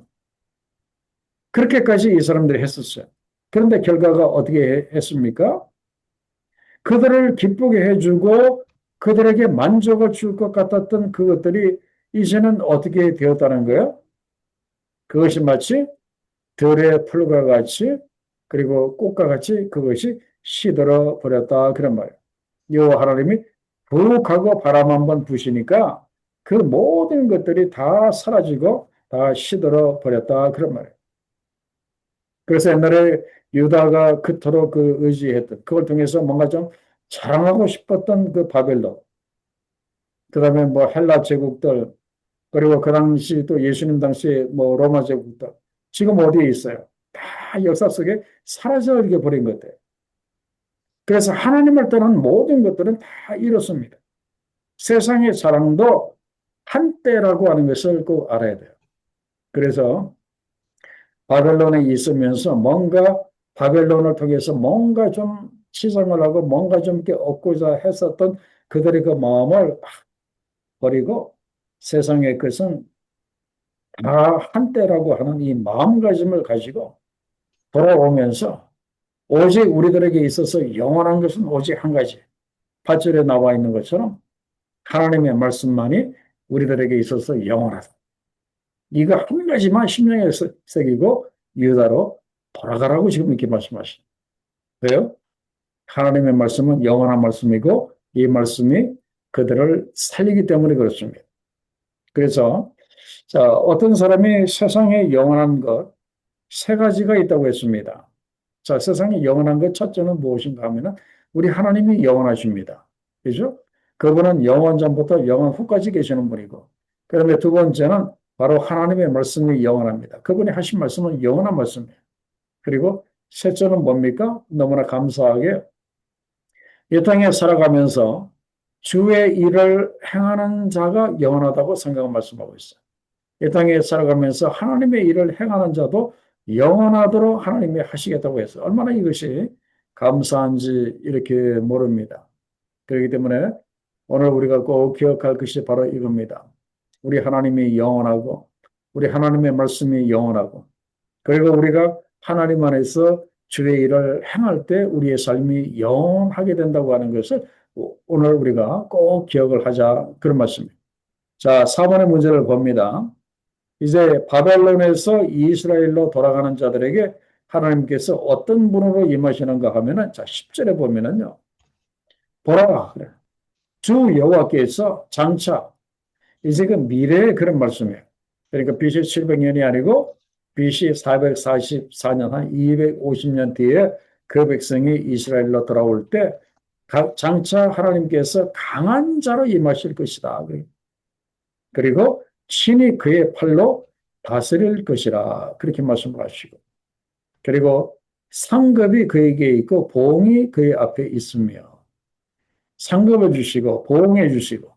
그렇게까지 이 사람들이 했었어요. 그런데 결과가 어떻게 했습니까? 그들을 기쁘게 해주고 그들에게 만족을 줄 것 같았던 그것들이 이제는 어떻게 되었다는 거예요? 그것이 마치 들의 풀과 같이 그리고 꽃과 같이 그것이 시들어 버렸다 그런 말이에요. 여호와 하나님이 부욱하고 바람 한번 부시니까 그 모든 것들이 다 사라지고 다 시들어 버렸다 그런 말이에요. 그래서 옛날에 유다가 그토록 그 의지했던 그걸 통해서 뭔가 좀 자랑하고 싶었던 그 바벨론, 그다음에 뭐 헬라 제국들, 그리고 그 당시 또 예수님 당시에 뭐 로마 제국들, 지금 어디에 있어요? 다 역사 속에 사라져 버린 것들. 그래서 하나님을 떠난 모든 것들은 다 이렇습니다. 세상의 자랑도 한때라고 하는 것을 꼭 알아야 돼요. 그래서 바벨론에 있으면서 뭔가 바벨론을 통해서 뭔가 좀 치장을 하고 뭔가 좀 이렇게 얻고자 했었던 그들의 그 마음을 버리고 세상의 것은 다 한때라고 하는 이 마음가짐을 가지고 돌아오면서 오직 우리들에게 있어서 영원한 것은 오직 한 가지. 8절에 나와 있는 것처럼 하나님의 말씀만이 우리들에게 있어서 영원하다. 이거 한 가지만 심령에 새기고 유다로 돌아가라고 지금 이렇게 말씀하시죠. 왜요? 하나님의 말씀은 영원한 말씀이고 이 말씀이 그들을 살리기 때문에 그렇습니다. 그래서 자, 어떤 사람이 세상에 영원한 것 세 가지가 있다고 했습니다. 자, 세상에 영원한 것 첫째는 무엇인가 하면은 우리 하나님이 영원하십니다. 그죠? 그분은 영원 전부터 영원 후까지 계시는 분이고 그다음에 두 번째는 바로 하나님의 말씀이 영원합니다. 그분이 하신 말씀은 영원한 말씀이에요. 그리고 셋째는 뭡니까? 너무나 감사하게 이 땅에 살아가면서 주의 일을 행하는 자가 영원하다고 성경은 말씀하고 있어요. 이 땅에 살아가면서 하나님의 일을 행하는 자도 영원하도록 하나님이 하시겠다고 해서 얼마나 이것이 감사한지 이렇게 모릅니다. 그렇기 때문에 오늘 우리가 꼭 기억할 것이 바로 이겁니다. 우리 하나님이 영원하고 우리 하나님의 말씀이 영원하고 그리고 우리가 하나님 안에서 주의 일을 행할 때 우리의 삶이 영원하게 된다고 하는 것을 오늘 우리가 꼭 기억을 하자 그런 말씀입니다. 자, 4번의 문제를 봅니다. 이제 바벨론에서 이스라엘로 돌아가는 자들에게 하나님께서 어떤 분으로 임하시는가 하면은, 자, 10절에 보면은요, 보라, 그래. 주 여호와께서 장차, 이제 그 미래의 그런 말씀이에요. 그러니까 BC 700년이 아니고 BC 444년, 한 250년 뒤에 그 백성이 이스라엘로 돌아올 때 장차 하나님께서 강한 자로 임하실 것이다. 그리고 친히 그의 팔로 다스릴 것이라. 그렇게 말씀을 하시고. 그리고 상급이 그에게 있고 보응이 그의 앞에 있으며, 상급을 주시고 보응해 주시고,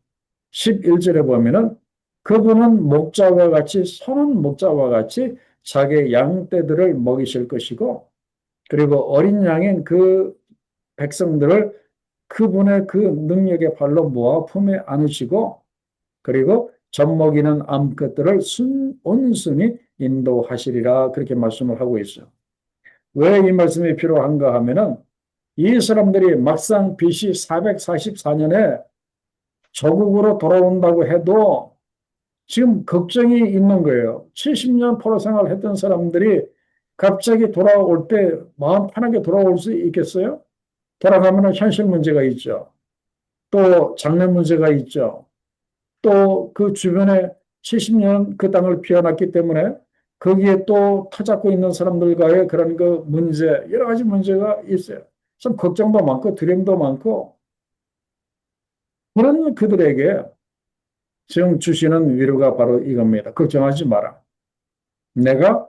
11절에 보면은 그분은 목자와 같이, 선한 목자와 같이 자기의 양떼들을 먹이실 것이고, 그리고 어린 양인 그 백성들을 그분의 그 능력의 발로 모아 품에 안으시고, 그리고 젖먹이는 암컷들을 온순히 인도하시리라. 그렇게 말씀을 하고 있어요. 왜 이 말씀이 필요한가 하면은, 이 사람들이 막상 BC 444년에 조국으로 돌아온다고 해도 지금 걱정이 있는 거예요. 70년 포로 생활을 했던 사람들이 갑자기 돌아올 때 마음 편하게 돌아올 수 있겠어요? 돌아가면 현실 문제가 있죠. 또 장래 문제가 있죠. 또 그 주변에 70년 그 땅을 비워놨기 때문에 거기에 또 터잡고 있는 사람들과의 그런 그 문제, 여러 가지 문제가 있어요. 참 걱정도 많고 두려움도 많고, 그런 그들에게 지금 주시는 위로가 바로 이겁니다. 걱정하지 마라. 내가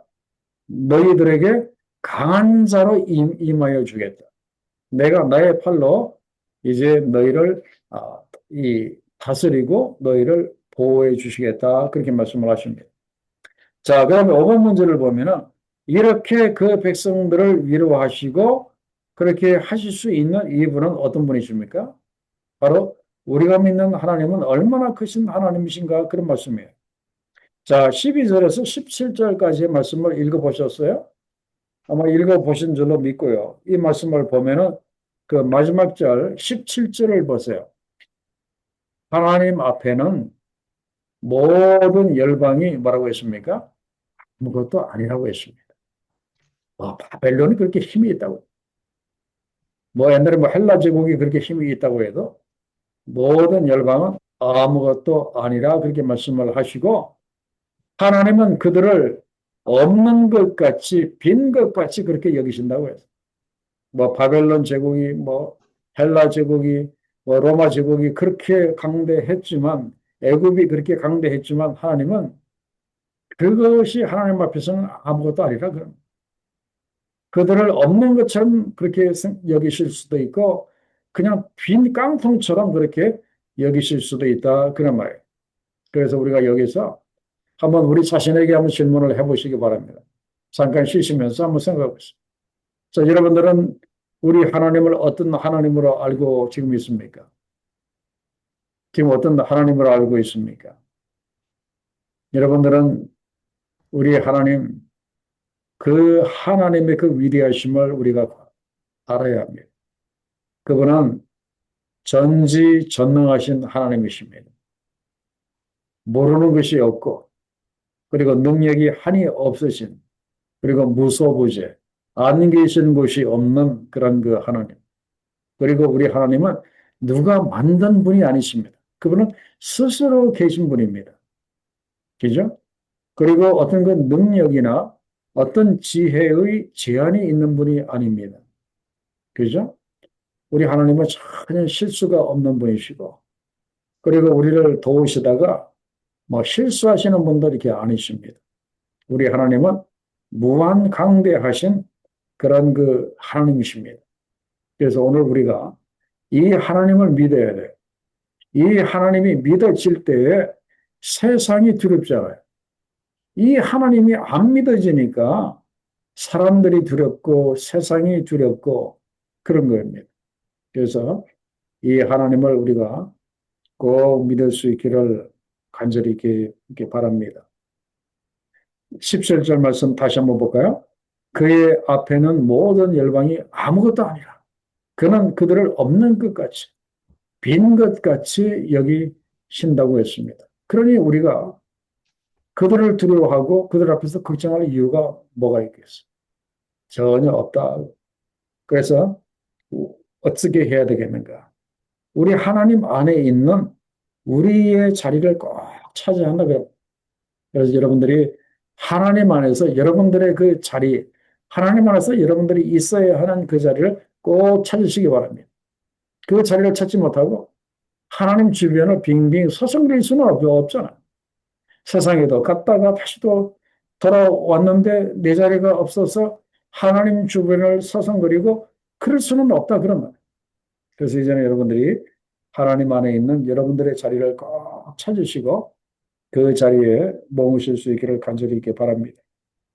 너희들에게 강한 자로 임하여 주겠다. 내가 나의 팔로 이제 너희를 다스리고 너희를 보호해 주시겠다. 그렇게 말씀을 하십니다. 자, 그다음에 5번 문제를 보면은, 이렇게 그 백성들을 위로하시고 그렇게 하실 수 있는 이분은 어떤 분이십니까? 바로 우리가 믿는 하나님은 얼마나 크신 하나님이신가, 그런 말씀이에요. 자, 12절에서 17절까지의 말씀을 읽어보셨어요? 아마 읽어보신 줄로 믿고요. 이 말씀을 보면은 그 마지막 절 17절을 보세요. 하나님 앞에는 모든 열방이 뭐라고 했습니까? 아무것도 아니라고 했습니다. 바벨론이 그렇게 힘이 있다고. 옛날에 헬라 제국이 그렇게 힘이 있다고 해도 모든 열방은 아무것도 아니라 그렇게 말씀을 하시고, 하나님은 그들을 없는 것 같이, 빈 것 같이 그렇게 여기신다고 해요. 바벨론 제국이, 헬라 제국이, 로마 제국이 그렇게 강대했지만, 애굽이 그렇게 강대했지만, 하나님은 그것이 하나님 앞에서는 아무것도 아니라 그런. 그들을 없는 것처럼 그렇게 여기실 수도 있고, 그냥 빈 깡통처럼 그렇게 여기실 수도 있다. 그런 말이에요. 그래서 우리가 여기서 한번 우리 자신에게 한번 질문을 해보시기 바랍니다. 잠깐 쉬시면서 한번 생각해 보세요. 자, 여러분들은 우리 하나님을 어떤 하나님으로 알고 지금 있습니까? 지금 어떤 하나님으로 알고 있습니까? 여러분들은 우리 하나님, 그 하나님의 그 위대하심을 우리가 알아야 합니다. 그분은 전지전능하신 하나님이십니다. 모르는 것이 없고, 그리고 능력이 한이 없으신, 그리고 무소부재, 안 계신 곳이 없는 그런 그 하나님. 그리고 우리 하나님은 누가 만든 분이 아니십니다. 그분은 스스로 계신 분입니다. 그죠? 그리고 어떤 그 능력이나 어떤 지혜의 제한이 있는 분이 아닙니다. 그죠? 우리 하나님은 전혀 실수가 없는 분이시고, 그리고 우리를 도우시다가 실수하시는 분들 이렇게 아니십니다. 우리 하나님은 무한 강대하신 그런 그 하나님이십니다. 그래서 오늘 우리가 이 하나님을 믿어야 돼요. 이 하나님이 믿어질 때에 세상이 두렵잖아요. 이 하나님이 안 믿어지니까 사람들이 두렵고 세상이 두렵고 그런 겁니다. 그래서 이 하나님을 우리가 꼭 믿을 수 있기를 간절히 이렇게 바랍니다. 17절 말씀 다시 한번 볼까요? 그의 앞에는 모든 열방이 아무것도 아니라 그는 그들을 없는 것 같이, 빈 것 같이 여기신다고 했습니다. 그러니 우리가 그들을 두려워하고 그들 앞에서 걱정할 이유가 뭐가 있겠어요? 전혀 없다. 그래서 어떻게 해야 되겠는가? 우리 하나님 안에 있는 우리의 자리를 꼭 찾아야 한다. 그래서 여러분들이 하나님 안에서 여러분들의 그 자리, 하나님 안에서 여러분들이 있어야 하는 그 자리를 꼭 찾으시기 바랍니다. 그 자리를 찾지 못하고 하나님 주변을 빙빙 서성거릴 수는 없잖아. 세상에도 갔다가 다시 또 돌아왔는데 내 자리가 없어서 하나님 주변을 서성거리고 그럴 수는 없다. 그런 말. 그래서 이제는 여러분들이 하나님 안에 있는 여러분들의 자리를 꼭 찾으시고 그 자리에 머무실 수 있기를 간절히 있게 바랍니다.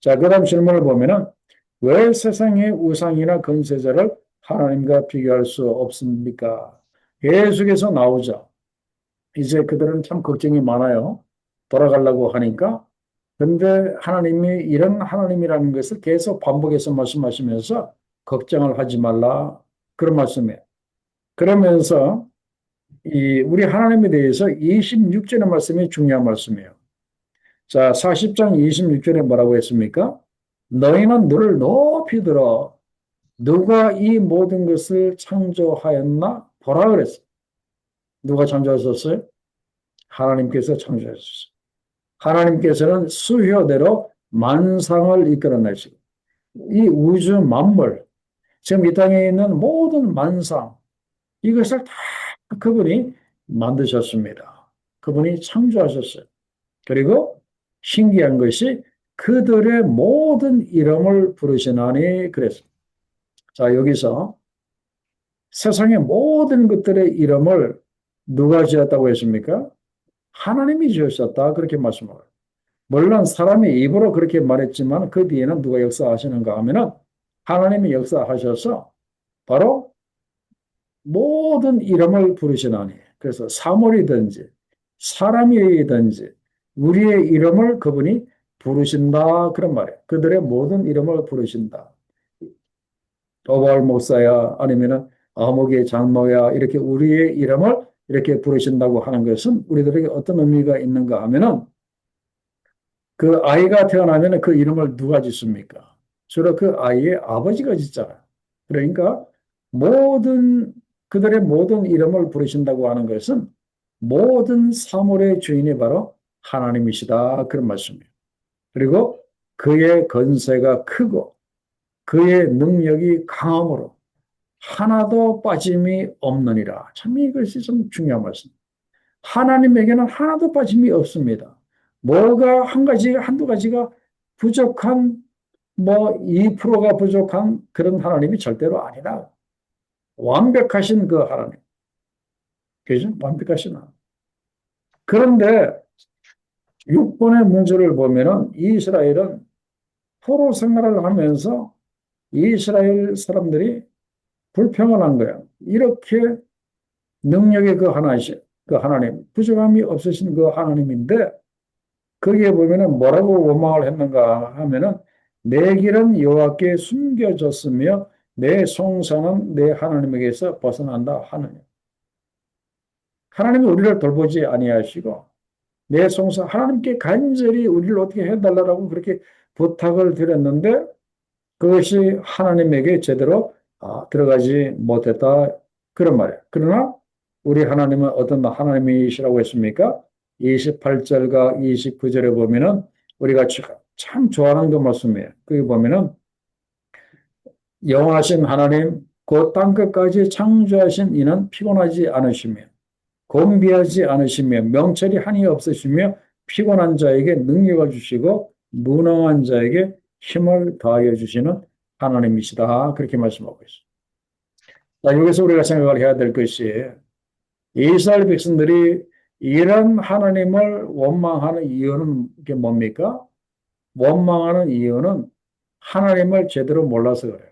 자, 그 다음 질문을 보면은 왜 세상의 우상이나 건세자를 하나님과 비교할 수 없습니까? 계속해서 나오죠. 이제 그들은 참 걱정이 많아요. 돌아가려고 하니까. 근데 하나님이 이런 하나님이라는 것을 계속 반복해서 말씀하시면서 걱정을 하지 말라. 그런 말씀이에요. 그러면서 우리 하나님에 대해서 26절의 말씀이 중요한 말씀이에요. 자, 40장 26절에 뭐라고 했습니까? 너희는 너를 높이 들어 누가 이 모든 것을 창조하였나 보라 그랬어. 누가 창조하셨어요? 하나님께서 창조하셨어요. 하나님께서는 수효대로 만상을 이끌어내시고 이 우주 만물, 지금 이 땅에 있는 모든 만상, 이것을 다 그분이 만드셨습니다. 그분이 창조하셨어요. 그리고 신기한 것이 그들의 모든 이름을 부르시나니 그랬습니다. 자, 여기서 세상의 모든 것들의 이름을 누가 지었다고 했습니까? 하나님이 지으셨다. 그렇게 말씀하고. 물론 사람이 입으로 그렇게 말했지만 그 뒤에는 누가 역사하시는가 하면은 하나님이 역사하셔서 바로 모든 이름을 부르시나니. 그래서 사물이든지 사람이든지 우리의 이름을 그분이 부르신다. 그런 말이에요. 그들의 모든 이름을 부르신다. 도발 목사야 아니면은 아무개 장로야 이렇게 우리의 이름을 이렇게 부르신다고 하는 것은 우리들에게 어떤 의미가 있는가 하면은 그 아이가 태어나면 그 이름을 누가 짓습니까? 주로 그 아이의 아버지가 짓잖아요. 그러니까 모든 그들의 모든 이름을 부르신다고 하는 것은 모든 사물의 주인이 바로 하나님이시다. 그런 말씀이에요. 그리고 그의 건세가 크고 그의 능력이 강함으로 하나도 빠짐이 없느니라. 참 이것이 좀 중요한 말씀. 하나님에게는 하나도 빠짐이 없습니다. 뭐가 한 가지, 한두 가지가 부족한, 뭐 2%가 부족한 그런 하나님이 절대로 아니라 완벽하신 그 하나님. 그죠? 완벽하신 하나님. 그런데 6번의 문제를 보면은 이스라엘은 포로 생활을 하면서 이스라엘 사람들이 불평을 한 거예요. 이렇게 능력의 그 하나이신 그 하나님, 부족함이 없으신 그 하나님인데 거기에 보면은 뭐라고 원망을 했는가 하면은 내 길은 여호와께 숨겨졌으며 내 송사는 내 하나님에게서 벗어난다 하느냐. 하나님이 우리를 돌보지 아니하시고 내 송사 하나님께 간절히 우리를 어떻게 해달라고 그렇게 부탁을 드렸는데 그것이 하나님에게 제대로 들어가지 못했다. 그런 말이에요. 그러나 우리 하나님은 어떤 하나님이시라고 했습니까? 28절과 29절에 보면은 우리가 참 좋아하는 그 말씀이에요. 거기 보면은 영원하신 하나님 곧 땅끝까지 창조하신 이는 피곤하지 않으시며 곤비하지 않으시며 명철이 한이 없으시며 피곤한 자에게 능력을 주시고 무능한 자에게 힘을 더하여 주시는 하나님이시다. 그렇게 말씀하고 있습니다. 자, 여기서 우리가 생각을 해야 될 것이 이스라엘 백성들이 이런 하나님을 원망하는 이유는 이게 뭡니까? 원망하는 이유는 하나님을 제대로 몰라서 그래요.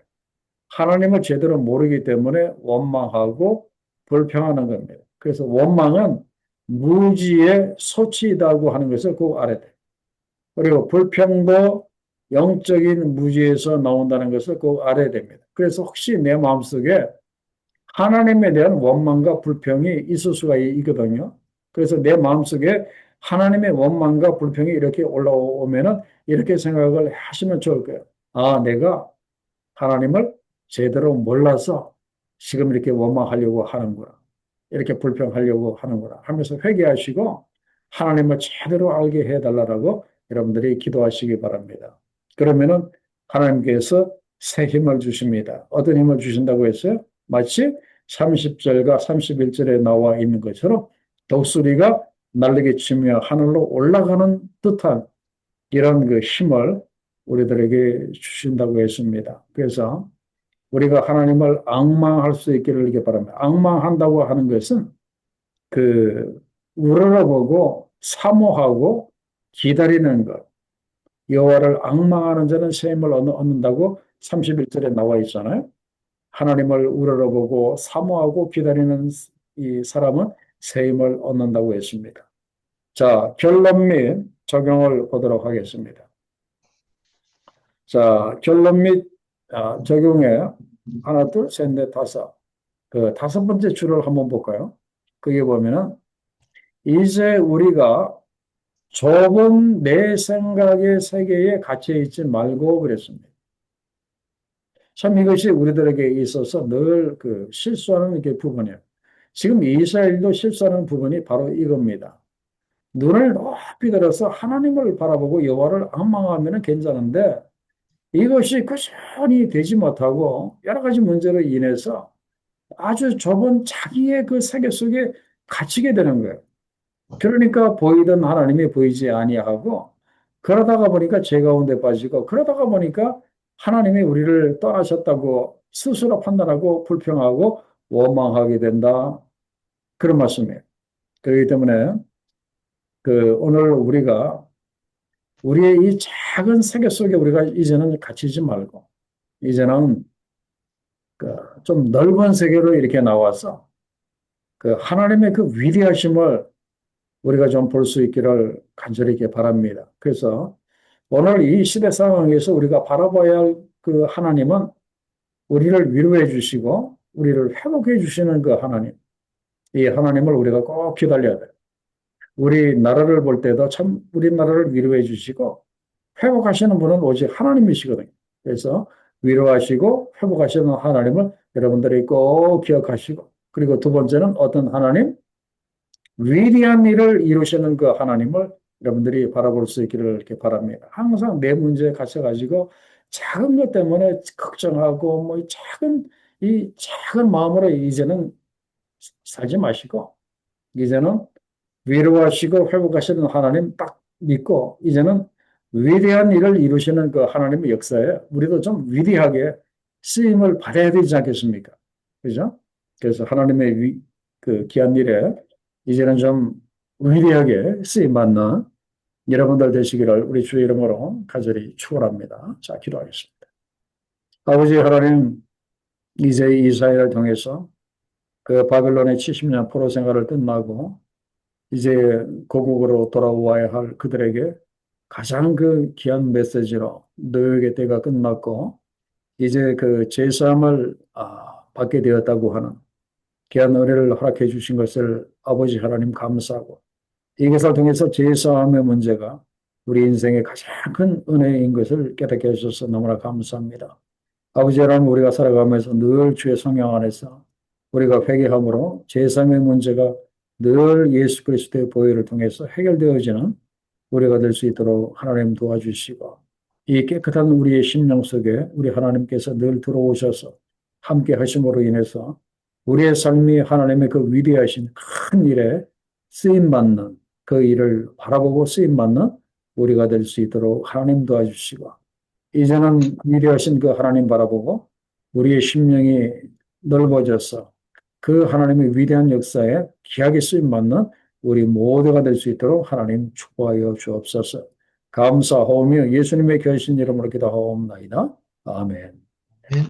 하나님을 제대로 모르기 때문에 원망하고 불평하는 겁니다. 그래서 원망은 무지의 소치이다고 하는 것을 꼭 알아야 돼요. 그리고 불평도 영적인 무지에서 나온다는 것을 꼭 알아야 됩니다. 그래서 혹시 내 마음속에 하나님에 대한 원망과 불평이 있을 수가 있거든요. 그래서 내 마음속에 하나님의 원망과 불평이 이렇게 올라오면은 이렇게 생각을 하시면 좋을 거예요. 아, 내가 하나님을 제대로 몰라서 지금 이렇게 원망하려고 하는구나. 이렇게 불평하려고 하는구나 하면서 회개하시고 하나님을 제대로 알게 해달라고 여러분들이 기도하시기 바랍니다. 그러면은 하나님께서 새 힘을 주십니다. 어떤 힘을 주신다고 했어요? 마치 30절과 31절에 나와 있는 것처럼 독수리가 날개 치며 하늘로 올라가는 듯한 이런 그 힘을 우리들에게 주신다고 했습니다. 그래서 우리가 하나님을 앙망할 수 있기를 이렇게 바랍니다. 앙망한다고 하는 것은 그 우러러보고 사모하고 기다리는 것. 여호와를 앙망하는 자는 새 힘을 얻는다고 31절에 나와 있잖아요. 하나님을 우러러보고 사모하고 기다리는 이 사람은 새 힘을 얻는다고 했습니다. 자, 결론 및 적용을 보도록 하겠습니다. 자, 결론 및 적용에 하나, 둘, 셋, 넷, 다섯. 그 다섯 번째 줄을 한번 볼까요? 그게 보면은 이제 우리가 좁은 내 생각의 세계에 갇혀 있지 말고 그랬습니다. 참 이것이 우리들에게 있어서 늘 그 실수하는 게 부분이에요. 지금 이스라엘도 실수하는 부분이 바로 이겁니다. 눈을 높이 들어서 하나님을 바라보고 여호와를 앙망하면 괜찮은데 이것이 꾸준히 되지 못하고 여러 가지 문제로 인해서 아주 좁은 자기의 그 세계 속에 갇히게 되는 거예요. 그러니까 보이던 하나님이 보이지 아니하고 그러다가 보니까 죄 가운데 빠지고 그러다가 보니까 하나님이 우리를 떠나셨다고 스스로 판단하고 불평하고 원망하게 된다. 그런 말씀이에요. 그렇기 때문에 그 오늘 우리가 우리의 이 작은 세계 속에 우리가 이제는 갇히지 말고 이제는 그 좀 넓은 세계로 이렇게 나와서 그 하나님의 그 위대하심을 우리가 좀 볼 수 있기를 간절히 바랍니다. 그래서 오늘 이 시대 상황에서 우리가 바라봐야 할 그 하나님은 우리를 위로해 주시고 우리를 회복해 주시는 그 하나님. 이 하나님을 우리가 꼭 기다려야 돼요. 우리 나라를 볼 때도 참 우리나라를 위로해 주시고 회복하시는 분은 오직 하나님이시거든요. 그래서 위로하시고 회복하시는 하나님을 여러분들이 꼭 기억하시고 그리고 두 번째는 어떤 하나님? 위대한 일을 이루시는 그 하나님을 여러분들이 바라볼 수 있기를 이렇게 바랍니다. 항상 내 문제에 갇혀가지고 작은 것 때문에 걱정하고 뭐 이 작은 마음으로 이제는 살지 마시고 이제는 위로하시고 회복하시는 하나님 딱 믿고 이제는 위대한 일을 이루시는 그 하나님의 역사에 우리도 좀 위대하게 쓰임을 받아야 되지 않겠습니까? 그죠? 그래서 하나님의 그 귀한 일에 이제는 좀 위대하게 쓰임 받는 여러분들 되시기를 우리 주의 이름으로 간절히 축원합니다. 자, 기도하겠습니다. 아버지 하나님, 이제 이스라엘을 통해서 그 바벨론의 70년 포로 생활을 끝나고 이제 고국으로 돌아와야 할 그들에게 가장 그 귀한 메시지로 너에게 때가 끝났고 이제 그 제사함을 받게 되었다고 하는 귀한 은혜를 허락해 주신 것을 아버지 하나님 감사하고 이것을 통해서 제사함의 문제가 우리 인생의 가장 큰 은혜인 것을 깨닫게 해주셔서 너무나 감사합니다. 아버지 하나님 우리가 살아가면서 늘 주의 성령 안에서 우리가 회개함으로 제사함의 문제가 늘 예수 그리스도의 보혈을 통해서 해결되어지는 우리가 될 수 있도록 하나님 도와주시고 이 깨끗한 우리의 심령 속에 우리 하나님께서 늘 들어오셔서 함께 하심으로 인해서 우리의 삶이 하나님의 그 위대하신 큰 일에 쓰임받는 그 일을 바라보고 쓰임받는 우리가 될 수 있도록 하나님 도와주시고 이제는 위대하신 그 하나님 바라보고 우리의 심령이 넓어져서 그 하나님의 위대한 역사에 귀하게 쓰임받는 우리 모두가 될 수 있도록 하나님 축복하여 주옵소서. 감사하오며 예수님의 결신 이름으로 기도하옵나이다. 아멘.